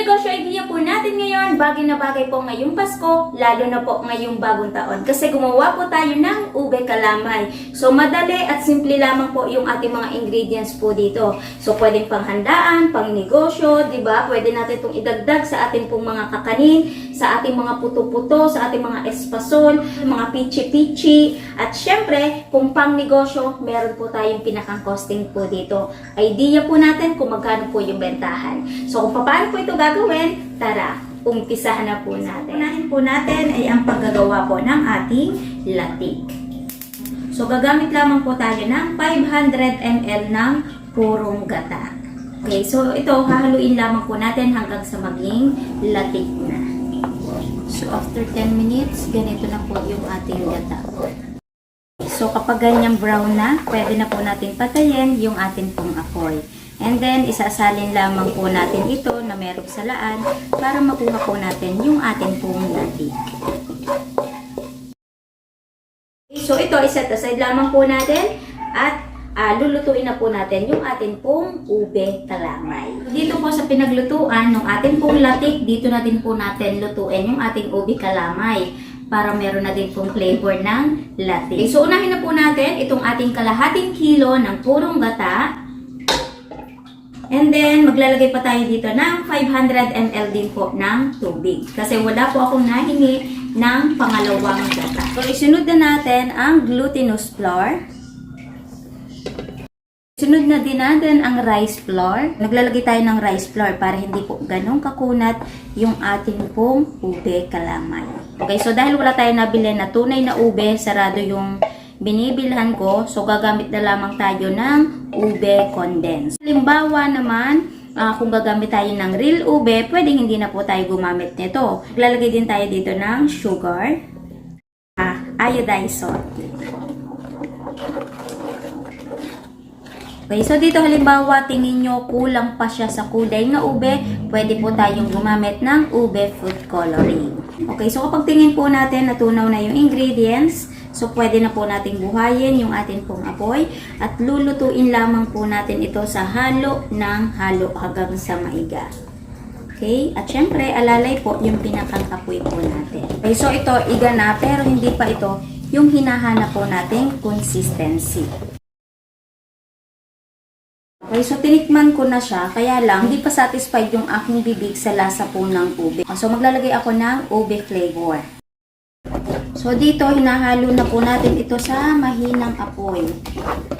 negosyo idea po natin ngayon, bagay na bagay po ngayong Pasko, lalo na po ngayong bagong taon. Kasi gumawa po tayo ng ube kalamay. So madali at simple lamang po yung ating mga ingredients po dito. So pwedeng panghandaan, pang negosyo, di ba? Pwede natin itong idagdag sa ating pong mga kakanin, sa ating mga puto-puto, sa ating mga espasol, mga pichi-pichi. At syempre, kung pang negosyo, meron po tayong pinakang costing po dito. Idea po natin kung magkano po yung bentahan. So kung paano po ito gagawin, tara, umpisahan na po natin. Unahin po natin ay ang paggagawa po ng ating latik. So gagamit lamang po tayo ng 500 ml ng purong gata. Okay, so ito hahaluin lamang po natin hanggang sa maging latik na. So after 10 minutes, ganito na po yung ating gata. So kapag ganyan brown na, pwede na po natin patayin yung ating pong apoy. And then, isasalin lamang po natin ito na merong salaan para makuha po natin yung ating pong latik. So, ito, iset aside lamang po natin at lulutuin na po natin yung ating pong ube kalamay. Dito po sa pinaglutuan ng ating pong latik, dito na din po natin lutuin yung ating ube kalamay para meron na din pong flavor ng latik. So, unahin na po natin itong ating kalahating kilo ng purong gata. And then, maglalagay pa tayo dito ng 500 ml din po ng tubig. Kasi wala po akong nahingi ng pangalawang gata. So, isunod na natin ang glutinous flour. Sunod na din natin ang rice flour. Naglalagay tayo ng rice flour para hindi po ganong kakunat yung ating pong ube kalamay. Okay, so dahil wala tayong nabili na tunay na ube, sarado yung binibilhan ko, so gagamit na lamang tayo ng ube condensed. Halimbawa naman, kung gagamit tayo ng real ube, pwedeng hindi na po tayo gumamit nito. Lalagay din tayo dito ng sugar, iodized salt. Okay, so dito halimbawa, tingin nyo kulang pa siya sa kulay na ube, pwede po tayong gumamit ng ube food coloring. Okay, so kapag tingin po natin natunaw na yung ingredients, so pwede na po nating buhayin yung ating pong apoy at lulutuin lamang po natin ito sa halo ng halo hanggang sa maiga. Okay, at syempre alalay po yung pinakang apoy po natin. Okay, so ito iga na pero hindi pa ito yung hinahanap po nating consistency. Okay, so tinikman ko na siya, kaya lang hindi pa satisfied yung aking bibig sa lasa po ng ube. So maglalagay ako ng ube flavor. So dito hinahalo na po natin ito sa mahinang apoy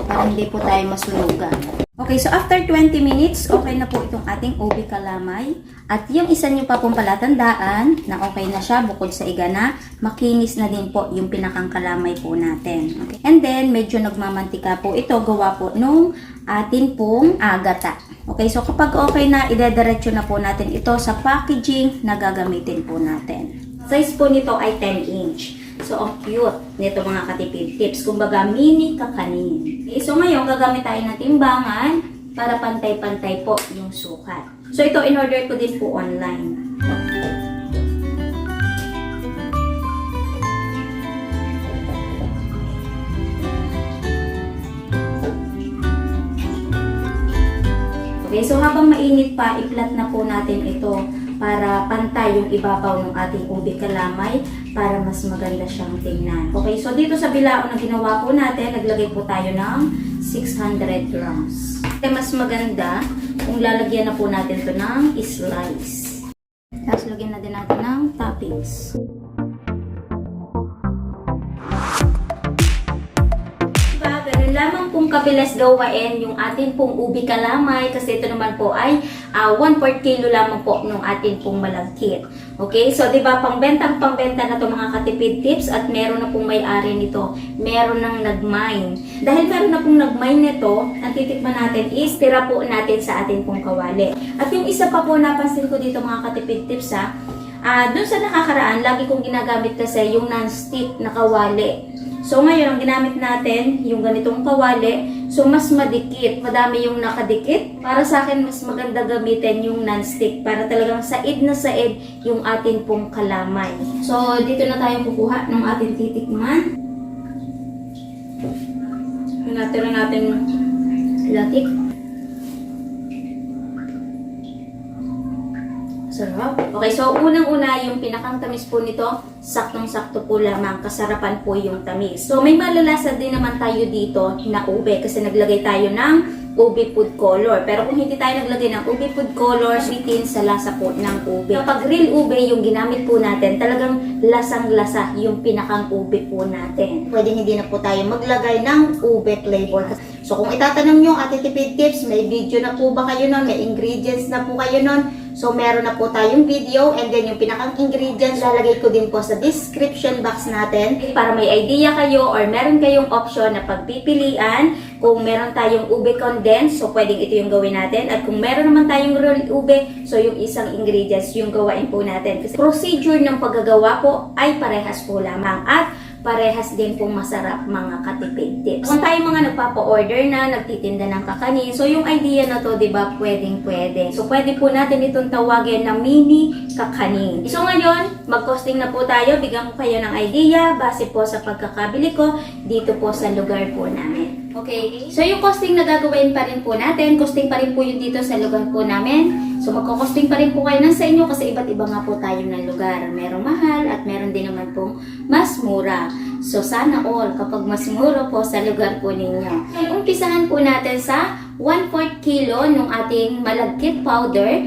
para hindi po tayo masunugan. Okay, so after 20 minutes, okay na po itong ating ube kalamay. At yung isa nyo pa pong palatandaan na okay na siya bukod sa iga na, makinis na din po yung pinakang kalamay po natin. Okay. And then, medyo nagmamantika po ito, gawa po nung atin pong gata. Okay, so kapag okay na, idediretso na po natin ito sa packaging na gagamitin po natin. Size po nito ay 10 inch. So, ang cute nito mga katipid tips. Kumbaga, mini kakanin. Okay, so ngayon, gagamit tayo ng timbangan para pantay-pantay po yung sukat. So, ito in-order ko din po online. Okay, so habang mainit pa, i-flat na po natin ito para pantay yung ibabaw ng ating ube kalamay para mas maganda siyang tingnan. Okay, so dito sa bilao na ginawa po natin, naglagay po tayo ng 600 grams. Kaya mas maganda kung lalagyan na po natin ito ng slice. Tapos lagyan na din natin ng toppings. Lamang pong kabilis gawain yung atin pong ubi kalamay kasi ito naman po ay 1/4 kilo lamang po ng atin pong malagkit. Okay, so diba pangbenta na to mga katipid tips at meron na pong may-ari nito. Meron nang nag-mine. Dahil meron na pong nag-mine nito, ang titikman natin is tira po natin sa atin pong kawali. At yung isa pa po napansin ko dito mga katipid tips dun sa nakakaraan, lagi kong ginagamit kasi yung non-stick na kawali. So ngayon, ang ginamit natin, yung ganitong kawali, so mas madikit, madami yung nakadikit. Para sa akin, mas maganda gamitin yung non-stick para talagang said na said yung atin pong kalamay. So dito na tayo kukuha ng ating titikman. Natira natin latik. Sarap. Okay, so unang-una yung pinakang tamis po nito, saktong-sakto po lamang, kasarapan po yung tamis. So may malalasa din naman tayo dito na ube kasi naglagay tayo ng ube food color. Pero kung hindi tayo naglagay ng ube food color, sweetin sa lasa po ng ube. Kapag real ube yung ginamit po natin, talagang lasang-lasa yung pinakang ube po natin. Pwede hindi na po tayo maglagay ng ube flavor. So kung itatanong nyo, Ate Tipid Tips, may video na po ba kayo nun? May ingredients na po kayo nun? So meron na po tayong video and then yung pinakang ingredients, lalagay ko din po sa description box natin para may idea kayo or meron kayong option na pagpipilian. Kung meron tayong ube condensed, so pwedeng ito yung gawin natin. At kung meron naman tayong rolled ube, so yung isang ingredients yung gawain po natin. Kasi procedure ng paggagawa po ay parehas po lamang at parehas din pong masarap mga katipid tips. Kung tayo mga nagpapa-order na, nagtitinda ng kakanin, so yung idea na to, di ba, pwedeng-pwede. So pwede po natin itong tawagin na mini kakanin. So ngayon, mag-costing na po tayo. Bigyan ko kayo ng idea base po sa pagkakabili ko dito po sa lugar po namin. Okay? So yung costing na gagawin pa rin po natin, costing pa rin po yun dito sa lugar po namin. So magkakosting pa rin po kayo ng sa inyo kasi iba't iba nga po tayo ng lugar. Merong mahal at meron din naman pong mas mura. So sana all kapag mas mura po sa lugar po ninyo. Umpisahan po natin sa 1/4 kilo ng ating malagkit powder,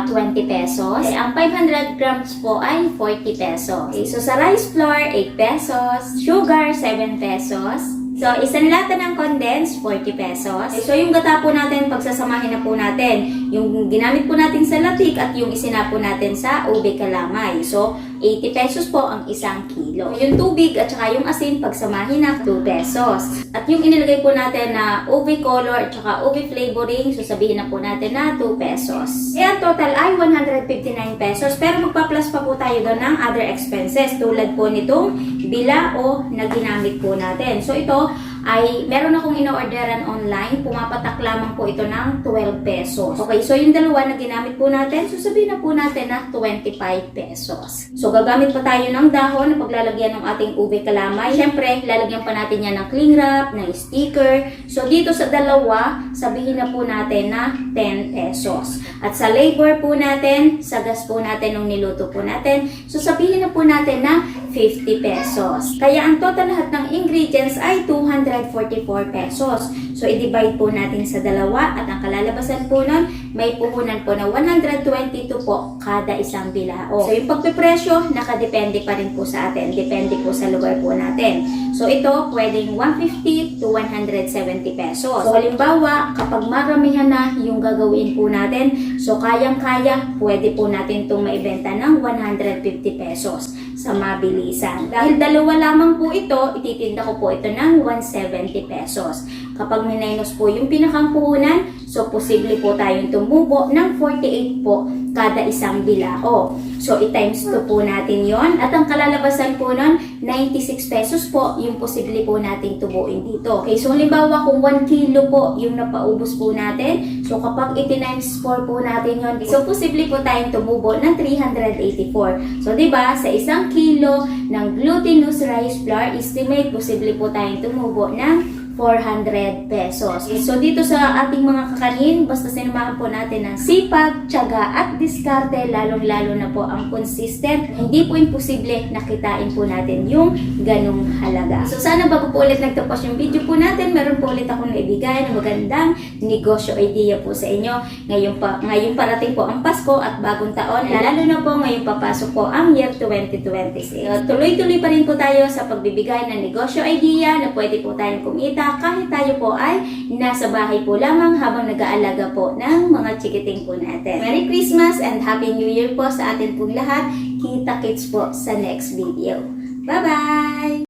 20 pesos. Ang 500 grams po ay 40 pesos. Okay, so sa rice flour, 8 pesos. Sugar, 7 pesos. So, isang lata ng condensed, 40 pesos. So, yung gata po natin, pagsasamahin na po natin. Yung ginamit po natin sa latik at yung isinapo natin sa ube kalamay. So, 80 pesos po ang isang kilo. Yung tubig at saka yung asin, pagsamahin na 2 pesos. At yung inilagay po natin na ube color at saka ube flavoring, so sabihin na po natin na 2 pesos. Kaya total ay 159 pesos. Pero magpa-plus pa po tayo doon ng other expenses tulad po nitong bilao na ginamit po natin. So ito ay meron akong ino-orderan online. Pumapatak lamang po ito ng 12 pesos. Okay, so yung dalawa na ginamit po natin, so sabihin na po natin na 25 pesos. So gagamit pa tayo ng dahon na paglalagyan ng ating ube kalamay. Siyempre, lalagyan pa natin yan ng cling wrap, ng sticker. So dito sa dalawa, sabihin na po natin na 10 pesos. At sa labor po natin, sa gas po natin nung niluto po natin, so sabihin na po natin na 50 pesos. Kaya ang total lahat ng ingredients ay 244 pesos. So, i-divide po natin sa dalawa at ang kalalabasan po nun, may puhunan po na 122 po kada isang bilao. So, yung pagpipresyo, nakadepende pa rin po sa atin. Depende po sa lugar po natin. So, ito pwedeng 150 to 170 pesos. So, halimbawa, kapag maramihan na yung gagawin po natin, so kayang-kaya, pwede po natin itong maibenta ng 150 pesos sa mabilisan. Dahil dalawa lamang po ito, ititinda ko po ito ng 170 pesos. Kapag minus po yung pinakang puhunan, so posible po tayong tumubo ng 48 po kada isang bilao. So, i-times 2 po natin yon at ang kalalabasan po nun, 96 pesos po yung posible po nating tubuin dito. Okay, so halimbawa kung 1 kilo po yung napaubos po natin, so kapag iti-times 4 po natin yon, so posible po tayong tumubo ng 384. So, diba, sa isang kilo ng glutinous rice flour, estimate posible po tayong tumubo ng 400 pesos. Okay, so dito sa ating mga kakanin, basta sinamahan po natin ng sipag, tiyaga at diskarte, lalong-lalo na po ang consistent. Hindi po imposible na kitain po natin yung ganong halaga. So sana bago po ulit nagtapos yung video po natin, meron po ulit akong naibigay na magandang negosyo idea po sa inyo. Ngayon parating po ang Pasko at bagong taon, lalo na po ngayon papasok po ang year 2026. So, tuloy-tuloy pa rin po tayo sa pagbibigay ng negosyo idea na pwede po tayong kumita kahit tayo po ay nasa bahay po lamang habang nag-aalaga po ng mga chikiting po natin. Merry Christmas and Happy New Year po sa atin pong lahat. Kita-kits po sa next video. Bye-bye!